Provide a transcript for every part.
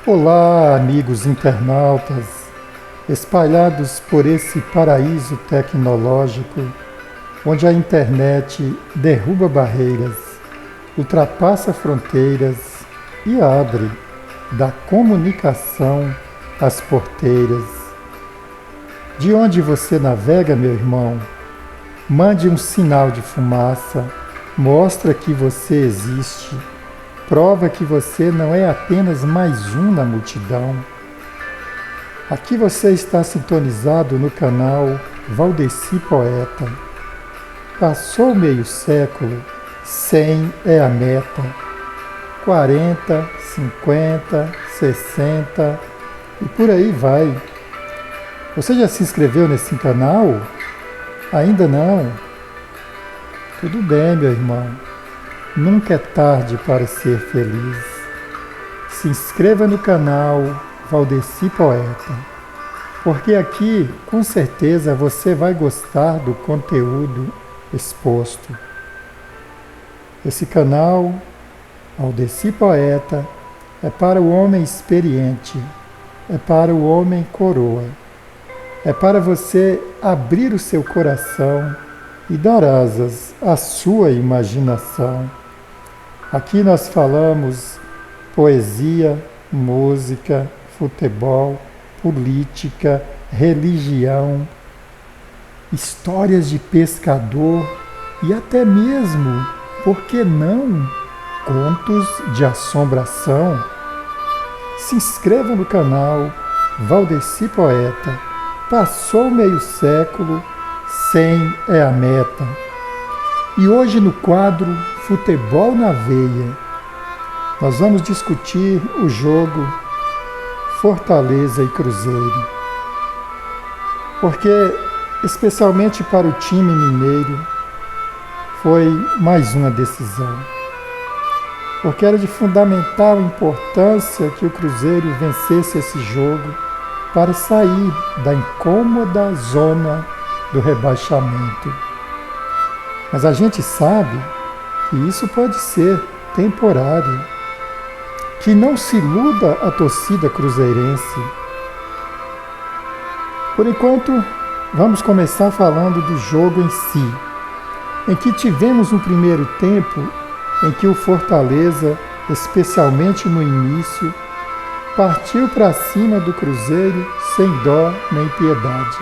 Olá, amigos internautas, espalhados por esse paraíso tecnológico, onde a internet derruba barreiras, ultrapassa fronteiras e abre da comunicação as porteiras. De onde você navega, meu irmão? Mande um sinal de fumaça, mostra que você existe. Prova que você não é apenas mais um na multidão. Aqui você está sintonizado no canal Valdeci Poeta. Passou meio século, 100 é a meta. 40, 50, 60 e por aí vai. Você já se inscreveu nesse canal? Ainda não? Tudo bem, meu irmão. Nunca é tarde para ser feliz. Se inscreva no canal Valdeci Poeta, porque aqui com certeza você vai gostar do conteúdo exposto. Esse canal Valdeci Poeta é para o homem experiente, é para o homem coroa, é para você abrir o seu coração e dar asas à sua imaginação. Aqui nós falamos poesia, música, futebol, política, religião, histórias de pescador e até mesmo, por que não, contos de assombração. Se inscreva no canal Valdeci Poeta. Passou meio século, 100 é a meta. E hoje no quadro Futebol na Veia, nós vamos discutir o jogo Fortaleza e Cruzeiro. Porque, especialmente para o time mineiro, foi mais uma decisão. Porque era de fundamental importância que o Cruzeiro vencesse esse jogo para sair da incômoda zona do rebaixamento. Mas a gente sabe que isso pode ser temporário. Que não se iluda a torcida cruzeirense. Por enquanto, vamos começar falando do jogo em si, em que tivemos um primeiro tempo em que o Fortaleza, especialmente no início, partiu para cima do Cruzeiro sem dó nem piedade.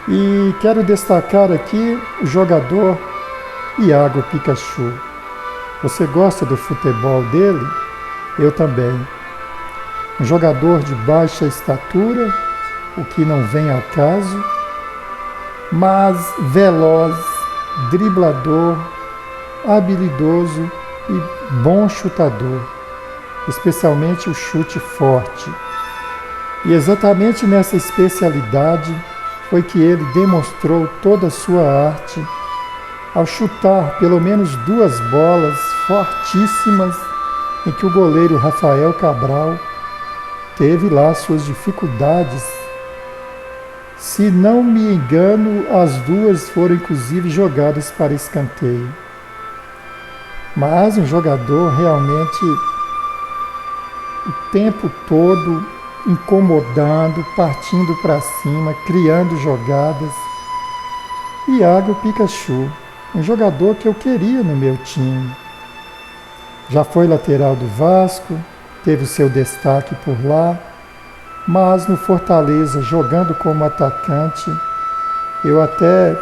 E quero destacar aqui o jogador Iago Pikachu. Você gosta do futebol dele? Eu também. Um jogador de baixa estatura, o que não vem ao caso, mas veloz, driblador, habilidoso e bom chutador, especialmente o chute forte. E exatamente nessa especialidade foi que ele demonstrou toda a sua arte ao chutar pelo menos duas bolas fortíssimas em que o goleiro Rafael Cabral teve lá suas dificuldades. Se não me engano, as duas foram inclusive jogadas para escanteio. Mas um jogador realmente o tempo todo incomodando, partindo para cima, criando jogadas. Iago Pikachu, um jogador que eu queria no meu time. Já foi lateral do Vasco, teve o seu destaque por lá, mas no Fortaleza, jogando como atacante, eu até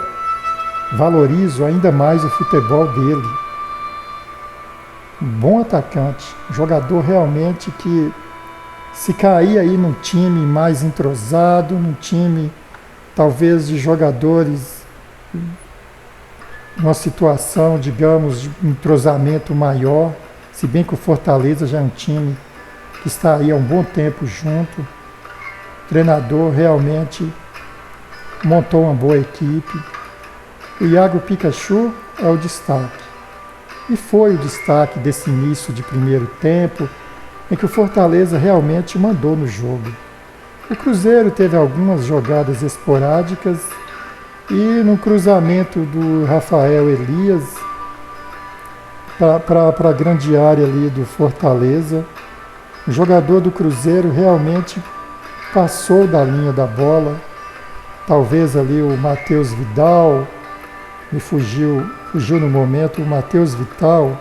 valorizo ainda mais o futebol dele. Um bom atacante, um jogador realmente que se cair aí num time mais entrosado, num time talvez de jogadores numa situação, digamos, de entrosamento maior, se bem que o Fortaleza já é um time que está aí há um bom tempo junto. O treinador realmente montou uma boa equipe. O Iago Pikachu é o destaque. E foi o destaque desse início de primeiro tempo, em que o Fortaleza realmente mandou no jogo. O Cruzeiro teve algumas jogadas esporádicas e no cruzamento do Rafael Elias para a grande área ali do Fortaleza, O jogador do Cruzeiro realmente passou da linha da bola. Talvez ali o Matheus Vidal, fugiu no momento, o Matheus Vital.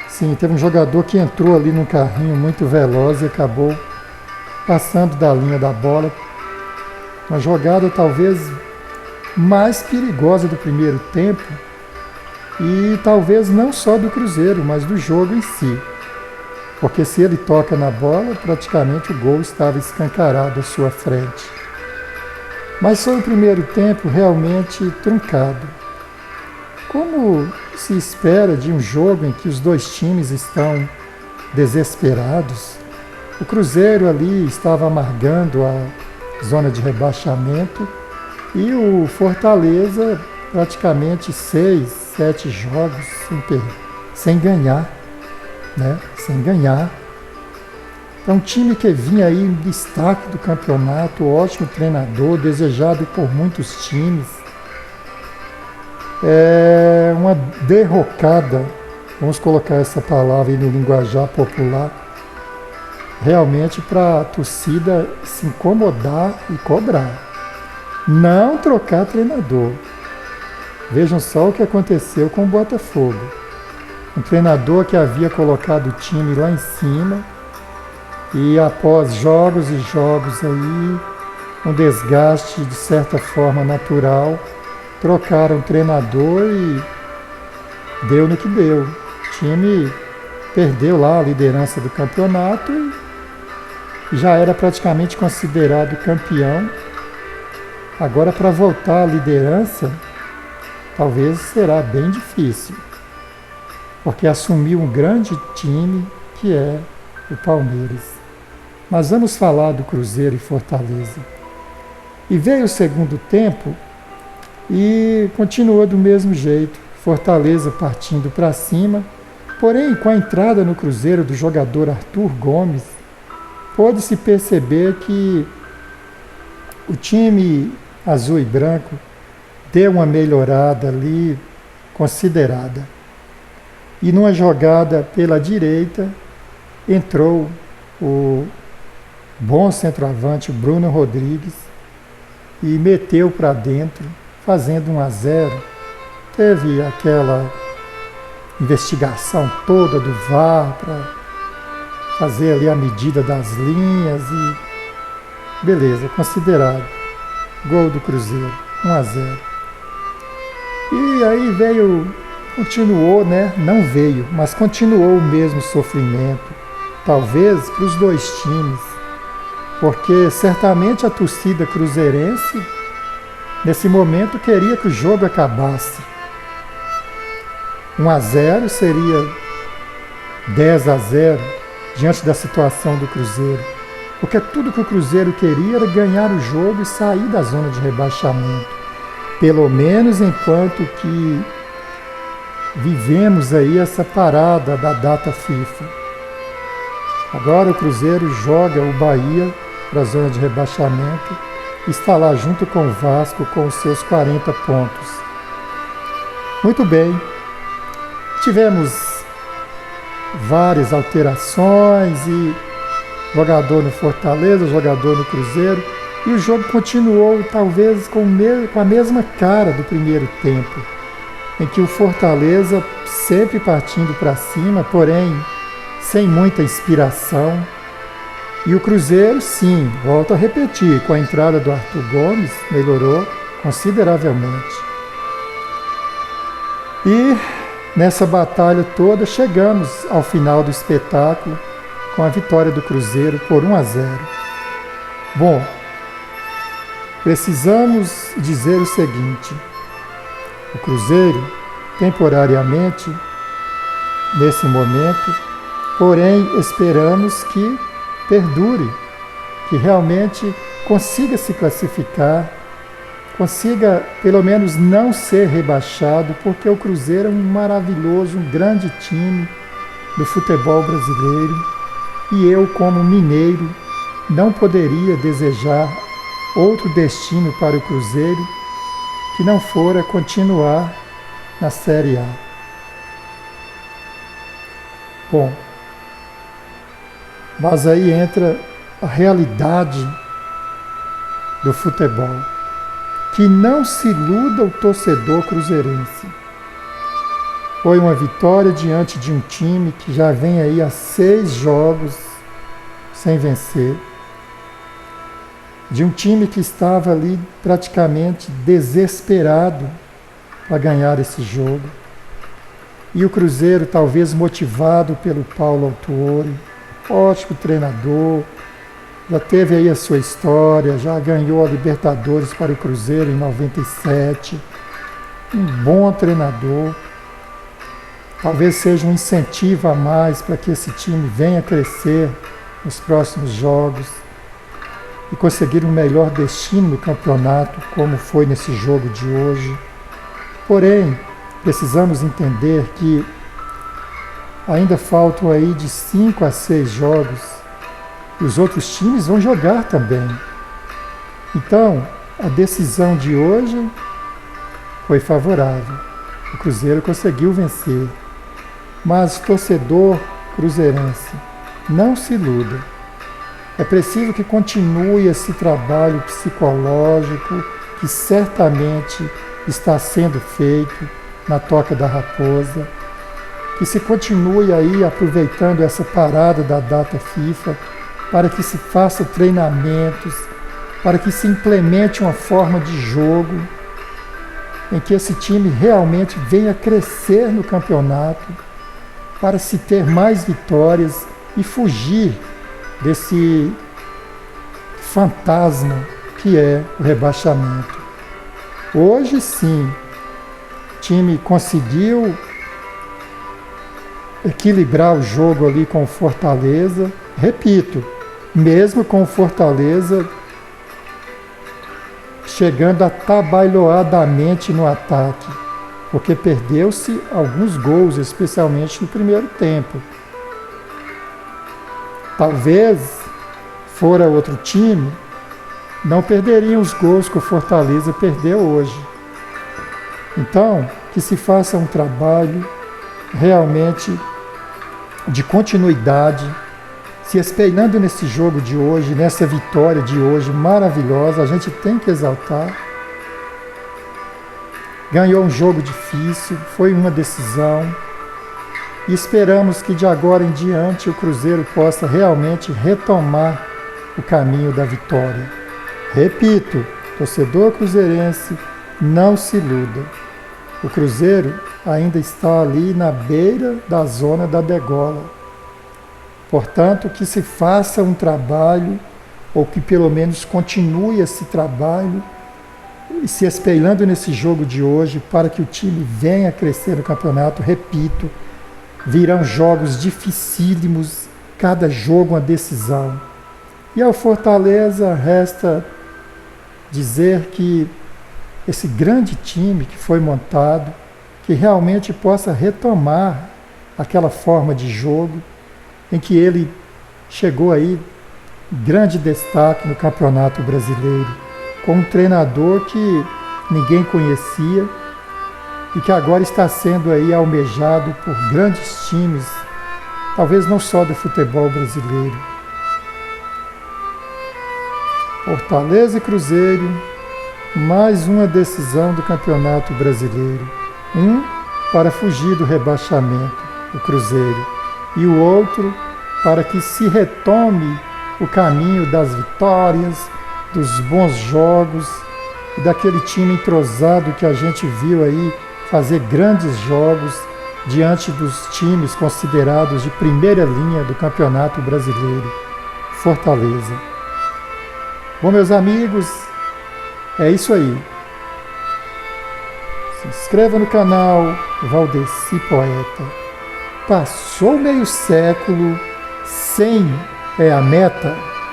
Sim, teve um jogador que entrou ali num carrinho muito veloz e acabou passando da linha da bola. Uma jogada talvez mais perigosa do primeiro tempo e talvez não só do Cruzeiro, mas do jogo em si. Porque se ele toca na bola, praticamente o gol estava escancarado à sua frente. Mas foi o primeiro tempo realmente truncado. Como se espera de um jogo em que os dois times estão desesperados? O Cruzeiro ali estava amargando a zona de rebaixamento e o Fortaleza praticamente 6, 7 jogos sem ganhar, né? Sem ganhar. É um time que vinha aí em destaque do campeonato, ótimo treinador, desejado por muitos times. É uma derrocada, vamos colocar essa palavra aí no linguajar popular, realmente para a torcida se incomodar e cobrar. Não trocar treinador. Vejam só o que aconteceu com o Botafogo. Um treinador que havia colocado o time lá em cima e após jogos e jogos aí, um desgaste de certa forma natural, trocaram o treinador e deu no que deu. O time perdeu lá a liderança do campeonato e já era praticamente considerado campeão. Agora, para voltar à liderança, talvez será bem difícil, porque assumiu um grande time que é o Palmeiras. Mas vamos falar do Cruzeiro e Fortaleza. E veio o segundo tempo e continuou do mesmo jeito. Fortaleza partindo para cima, porém com a entrada no Cruzeiro do jogador Arthur Gomes, pôde-se perceber que o time azul e branco deu uma melhorada ali considerada. E numa jogada pela direita entrou o bom centroavante Bruno Rodrigues e meteu para dentro, fazendo 1-0. Teve aquela investigação toda do VAR para fazer ali a medida das linhas e beleza, considerado. Gol do Cruzeiro, 1-0. E aí continuou, né? Não veio, mas continuou o mesmo sofrimento, talvez para os dois times, porque certamente a torcida cruzeirense, nesse momento, queria que o jogo acabasse. 1-0 seria 10-0 diante da situação do Cruzeiro, porque tudo que o Cruzeiro queria era ganhar o jogo e sair da zona de rebaixamento, pelo menos enquanto que vivemos aí essa parada da data FIFA. Agora o Cruzeiro joga o Bahia para a zona de rebaixamento, está lá junto com o Vasco com os seus 40 pontos. Muito bem, tivemos várias alterações e jogador no Fortaleza, jogador no Cruzeiro, e o jogo continuou talvez com a mesma cara do primeiro tempo, em que o Fortaleza sempre partindo para cima, porém sem muita inspiração. E o Cruzeiro, sim, volto a repetir, com a entrada do Arthur Gomes, melhorou consideravelmente. E nessa batalha toda chegamos ao final do espetáculo com a vitória do Cruzeiro por 1-0. Bom, precisamos dizer o seguinte: o Cruzeiro, temporariamente, nesse momento, porém esperamos que perdure, que realmente consiga se classificar, consiga pelo menos não ser rebaixado, porque o Cruzeiro é um maravilhoso, um grande time do futebol brasileiro e eu, como mineiro, não poderia desejar outro destino para o Cruzeiro que não fora continuar na Série A. Bom, Mas aí entra a realidade do futebol. Que não se iluda o torcedor cruzeirense. Foi uma vitória diante de um time que já vem aí há 6 jogos sem vencer. De um time que estava ali praticamente desesperado para ganhar esse jogo. E o Cruzeiro, talvez motivado pelo Paulo Autuori, ótimo treinador, já teve aí a sua história, já ganhou a Libertadores para o Cruzeiro em 97, um bom treinador, talvez seja um incentivo a mais para que esse time venha crescer nos próximos jogos e conseguir um melhor destino no campeonato, como foi nesse jogo de hoje. Porém, precisamos entender que ainda faltam aí de 5 a 6 jogos e os outros times vão jogar também. Então, a decisão de hoje foi favorável. O Cruzeiro conseguiu vencer. Mas, torcedor cruzeirense, não se iluda. É preciso que continue esse trabalho psicológico que certamente está sendo feito na Toca da Raposa, que se continue aí aproveitando essa parada da data FIFA para que se faça treinamentos, para que se implemente uma forma de jogo em que esse time realmente venha crescer no campeonato para se ter mais vitórias e fugir desse fantasma que é o rebaixamento. Hoje sim, o time conseguiu equilibrar o jogo ali com o Fortaleza. Repito, mesmo com o Fortaleza chegando atabalhoadamente no ataque, porque perdeu-se alguns gols, especialmente no primeiro tempo. Talvez, fora outro time, não perderiam os gols que o Fortaleza perdeu hoje. Então, que se faça um trabalho realmente de continuidade, se espelhando nesse jogo de hoje, nessa vitória de hoje maravilhosa, a gente tem que exaltar. Ganhou um jogo difícil, foi uma decisão, e esperamos que de agora em diante o Cruzeiro possa realmente retomar o caminho da vitória. Repito, torcedor cruzeirense, não se iluda. O Cruzeiro ainda está ali na beira da zona da degola. Portanto, que se faça um trabalho, ou que pelo menos continue esse trabalho, e se espelhando nesse jogo de hoje, para que o time venha crescer no campeonato. Repito, virão jogos dificílimos, cada jogo uma decisão. E ao Fortaleza resta dizer que esse grande time que foi montado, que realmente possa retomar aquela forma de jogo em que ele chegou aí grande destaque no Campeonato Brasileiro, com um treinador que ninguém conhecia e que agora está sendo aí almejado por grandes times, talvez não só do futebol brasileiro. Fortaleza e Cruzeiro, mais uma decisão do Campeonato Brasileiro. Um para fugir do rebaixamento, o Cruzeiro, e o outro para que se retome o caminho das vitórias, dos bons jogos e daquele time entrosado que a gente viu aí fazer grandes jogos diante dos times considerados de primeira linha do Campeonato Brasileiro, Fortaleza. Bom, meus amigos, é isso aí. Se inscreva no canal Valdeci Poeta. Passou meio século, 100 é a meta.